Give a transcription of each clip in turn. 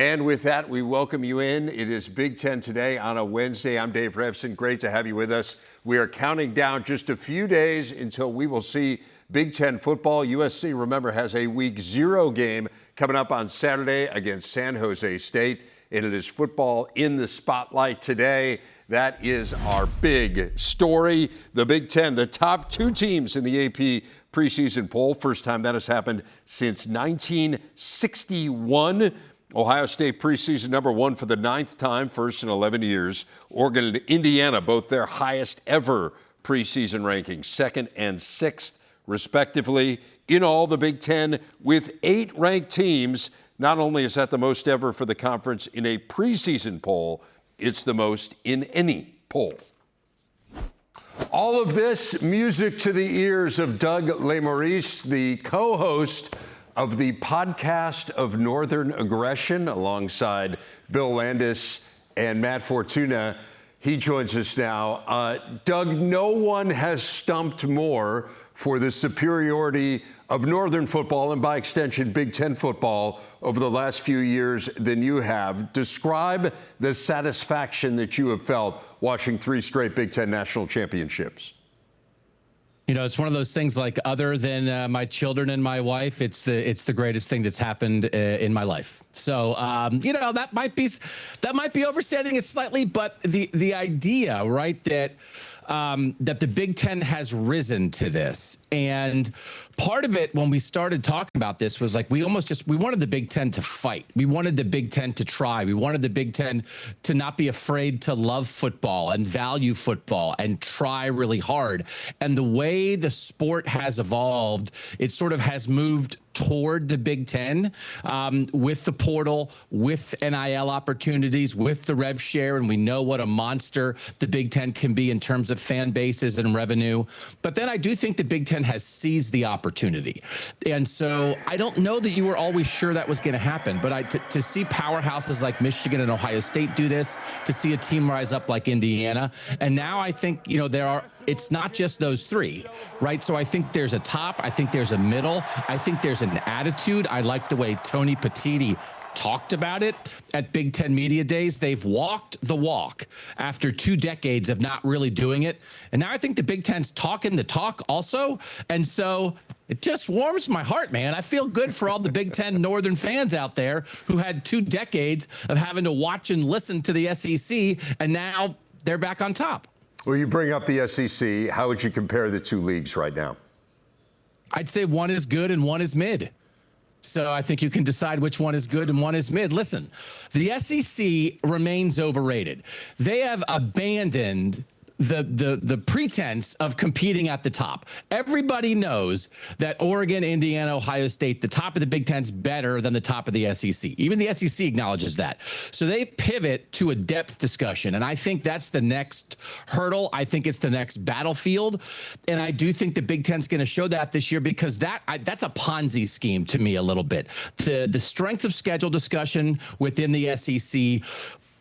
And with that, we welcome you in. It is Big Ten Today on a Wednesday. I'm Dave Revson. Great to have you with us. We are counting down just a few days until we will see Big Ten football. USC, remember, has a Week 0 game coming up on Saturday against San Jose State. And it is football in the spotlight today. That is our big story. The Big Ten, the top two teams in the AP preseason poll. First time that has happened since 1961. Ohio State preseason number 1 for the 9th time, first in 11 years. Oregon and Indiana, both their highest ever preseason rankings, 2nd and 6th, respectively. In all, the Big Ten with 8 ranked teams. Not only is that the most ever for the conference in a preseason poll, it's the most in any poll. All of this music to the ears of Doug Lesmerises, the co-host of the podcast of Northern Aggression, alongside Bill Landis and Matt Fortuna. He joins us now. Doug, no one has stumped more for the superiority of Northern football and by extension Big Ten football over the last few years than you have. Describe the satisfaction that you have felt watching 3 straight Big Ten national championships. You know, it's one of those things, like, other than my children and my wife, it's the greatest thing that's happened in my life. So, you know, that might be overstating it slightly, but the idea, right, that the Big Ten has risen to this. And part of it, when we started talking about this, was like we wanted the Big Ten to fight. We wanted the Big Ten to try. We wanted the Big Ten to not be afraid to love football and value football and try really hard. And the way the sport has evolved, it sort of has moved toward the Big Ten with the portal, with NIL opportunities, with the rev share, and we know what a monster the Big Ten can be in terms of fan bases and revenue. But then I do think the Big Ten has seized the opportunity. And so I don't know that you were always sure that was going to happen, but to see powerhouses like Michigan and Ohio State do this, to see a team rise up like Indiana, and now I think, you know, it's not just those 3, right? So I think there's a top, I think there's a middle, I think there's an attitude. I like the way Tony Petitti talked about it at Big Ten Media Days. They've walked the walk after 2 decades of not really doing it. And now I think the Big Ten's talking the talk also. And so it just warms my heart, man. I feel good for all the Big Ten Northern fans out there who had 2 decades of having to watch and listen to the SEC, and now they're back on top. Well, you bring up the SEC. How would you compare the 2 leagues right now? I'd say one is good and one is mid. So I think you can decide which one is good and one is mid. Listen, the SEC remains overrated. They have abandoned the pretense of competing at the top. Everybody knows that Oregon, Indiana, Ohio State, the top of the Big Ten's better than the top of the SEC. Even the SEC acknowledges that. So they pivot to a depth discussion, and I think that's the next hurdle. I think it's the next battlefield, and I do think the Big Ten's going to show that this year, because that's a Ponzi scheme to me a little bit. The strength of schedule discussion within the SEC,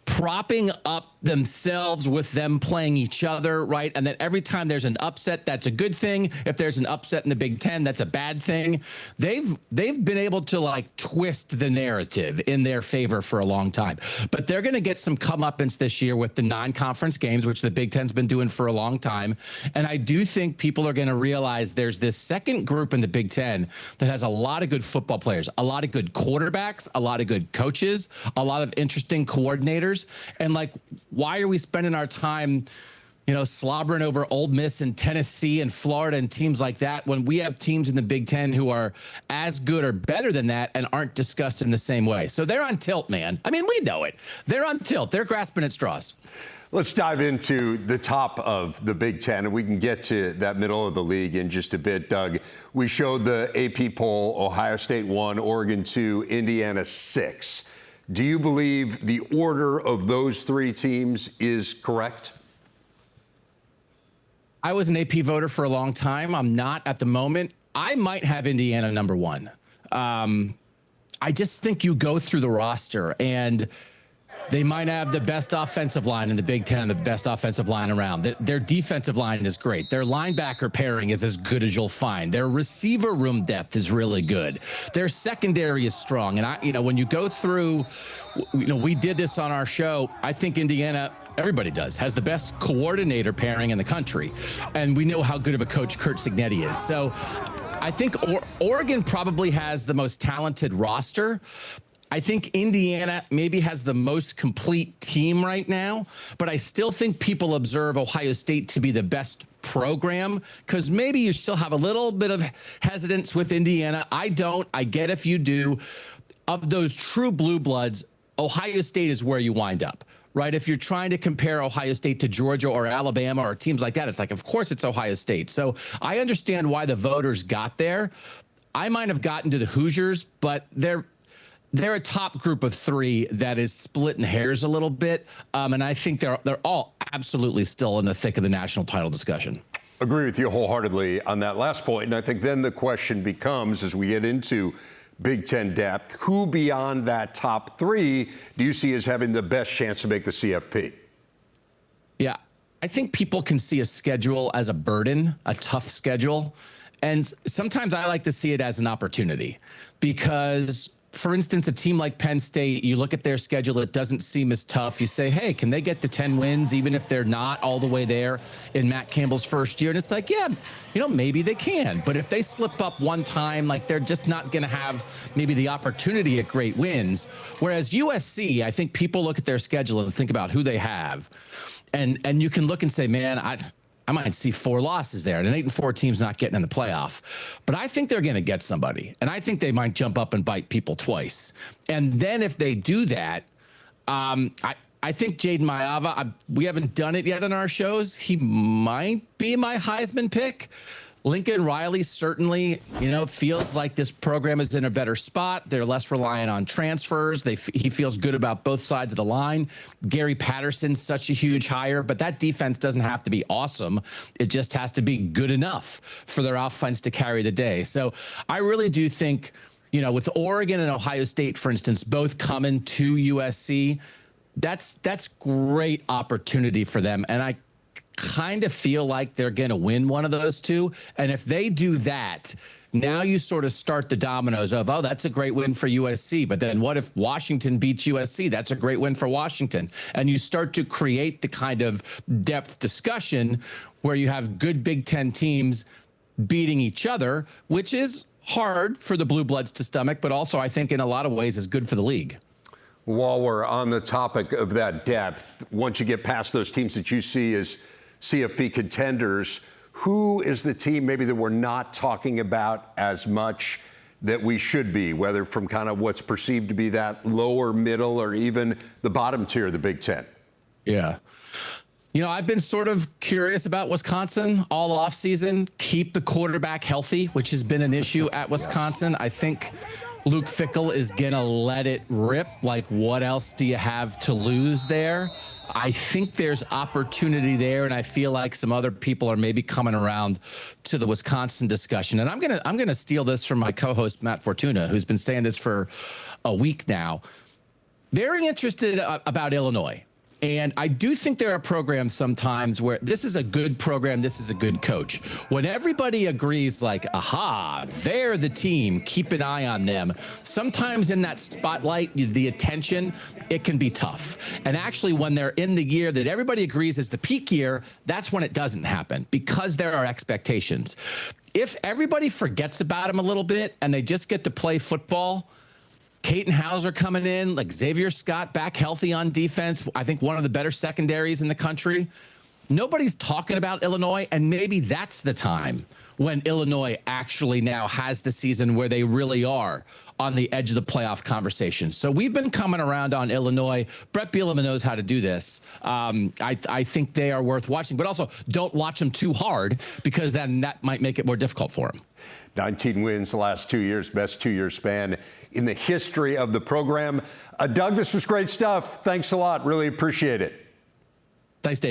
propping up themselves with them playing each other, right? And then every time there's an upset, that's a good thing. If there's an upset in the Big Ten, that's a bad thing. They've been able to, like, twist the narrative in their favor for a long time. But they're going to get some comeuppance this year with the non-conference games, which the Big Ten's been doing for a long time. And I do think people are going to realize there's this second group in the Big Ten that has a lot of good football players, a lot of good quarterbacks, a lot of good coaches, a lot of interesting coordinators. And, like, why are we spending our time, you know, slobbering over Ole Miss and Tennessee and Florida and teams like that when we have teams in the Big Ten who are as good or better than that and aren't discussed in the same way? So they're on tilt, man. I mean, we know it. They're on tilt. They're grasping at straws. Let's dive into the top of the Big Ten, and we can get to that middle of the league in just a bit, Doug. We showed the AP poll: Ohio State 1, Oregon 2, Indiana 6. Do you believe the order of those 3 teams is correct? I was an AP voter for a long time. I'm not at the moment. I might have Indiana number 1. I just think you go through the roster, and They might have the best offensive line in the Big Ten and the best offensive line around. Their defensive line is great. Their linebacker pairing is as good as you'll find. Their receiver room depth is really good. Their secondary is strong. And when you go through, we did this on our show. I think Indiana, everybody does, has the best coordinator pairing in the country. And we know how good of a coach Curt Cignetti is. So I think Oregon probably has the most talented roster. I think Indiana maybe has the most complete team right now, but I still think people observe Ohio State to be the best program because maybe you still have a little bit of hesitance with Indiana. I don't. I get if you do. Of those true blue bloods, Ohio State is where you wind up, right? If you're trying to compare Ohio State to Georgia or Alabama or teams like that, it's like, of course it's Ohio State. So I understand why the voters got there. I might have gotten to the Hoosiers, but they're a top group of three that is splitting hairs a little bit. And I think they're all absolutely still in the thick of the national title discussion. Agree with you wholeheartedly on that last point. And I think then the question becomes, as we get into Big Ten depth, who beyond that top three do you see as having the best chance to make the CFP? Yeah, I think people can see a schedule as a burden, a tough schedule. And sometimes I like to see it as an opportunity because, for instance, a team like Penn State, you look at their schedule, it doesn't seem as tough. You say, hey, can they get to 10 wins, even if they're not all the way there in Matt Campbell's first year? And it's like, yeah, maybe they can. But if they slip up one time, like they're just not going to have maybe the opportunity at great wins. Whereas USC, I think people look at their schedule and think about who they have. And you can look and say, man, I might see 4 losses there, and an 8-4 team's not getting in the playoff. But I think they're going to get somebody, and I think they might jump up and bite people twice. And then if they do that, I think Jaden Maiava, we haven't done it yet on our shows. He might be my Heisman pick. Lincoln Riley certainly, feels like this program is in a better spot. They're less reliant on transfers. He feels good about both sides of the line. Gary Patterson's such a huge hire, but that defense doesn't have to be awesome. It just has to be good enough for their offense to carry the day. So I really do think, with Oregon and Ohio State, for instance, both coming to USC, that's great opportunity for them. And I kind of feel like they're going to win one of those two. And if they do that, now you sort of start the dominoes of, oh, that's a great win for USC. But then what if Washington beats USC? That's a great win for Washington. And you start to create the kind of depth discussion where you have good Big Ten teams beating each other, which is hard for the Blue Bloods to stomach, but also I think in a lot of ways is good for the league. While we're on the topic of that depth, once you get past those teams that you see as CFP contenders, who is the team maybe that we're not talking about as much that we should be, whether from kind of what's perceived to be that lower middle or even the bottom tier of the Big Ten? Yeah. I've been sort of curious about Wisconsin all offseason. Keep the quarterback healthy, which has been an issue at Wisconsin. I think Luke Fickell is going to let it rip. Like, what else do you have to lose there? I think there's opportunity there, and I feel like some other people are maybe coming around to the Wisconsin discussion. And I'm gonna steal this from my co-host Matt Fortuna, who's been saying this for a week now. Very interested about Illinois. And I do think there are programs sometimes where this is a good program, this is a good coach. When everybody agrees like, aha, they're the team, keep an eye on them. Sometimes in that spotlight, the attention, it can be tough. And actually when they're in the year that everybody agrees is the peak year, that's when it doesn't happen because there are expectations. If everybody forgets about them a little bit and they just get to play football, Caton Hauser coming in, like Xavier Scott back healthy on defense. I think one of the better secondaries in the country. Nobody's talking about Illinois, and maybe that's the time when Illinois actually now has the season where they really are on the edge of the playoff conversation. So we've been coming around on Illinois. Brett Bielema knows how to do this. I think they are worth watching, but also don't watch them too hard because then that might make it more difficult for them. 19 wins the last 2 years, best 2-year span in the history of the program. Doug, this was great stuff. Thanks a lot. Really appreciate it. Thanks, Dave.